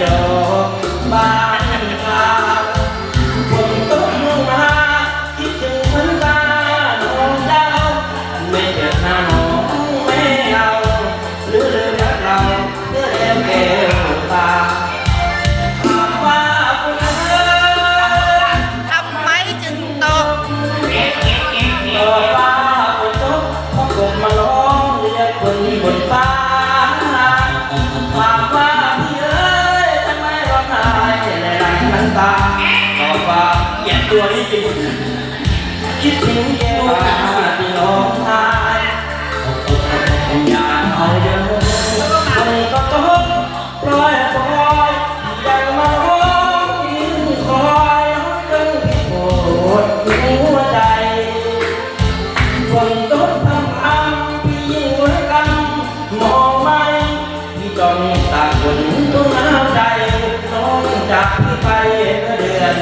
ดอกบานตาฝนตกลงมาคิดถึงเหมือนตาน้องเจ้าไม่เจอหน้าน้องไม่เอาหรือลืมรักเราเพื่อเลี้ยงแก้วตาถามว่าคุณทำไมจึงตกตอบว่าฝนตกเพราะกบมาร้องเรียกคนบนฟ้าถามว่าพี่เอ๋ยทำไมร้องไห้ในหลังน้ำตาตอบว่าเกลียดตัวนี้จริงคิดถึงแก้วตาที่ร้องไห้อย่าเอาเยอะมันก็ตกปล่อยปล่อยอย่ามาร้องยิ่งคอยจนผิดโกรธหัวใจฝนตกพำพำพี่ยิ่งรักกันมองไม่พี่จ้องตาฝนต้องหนาวใจน้องจากพี่ไปเมื่อเดือน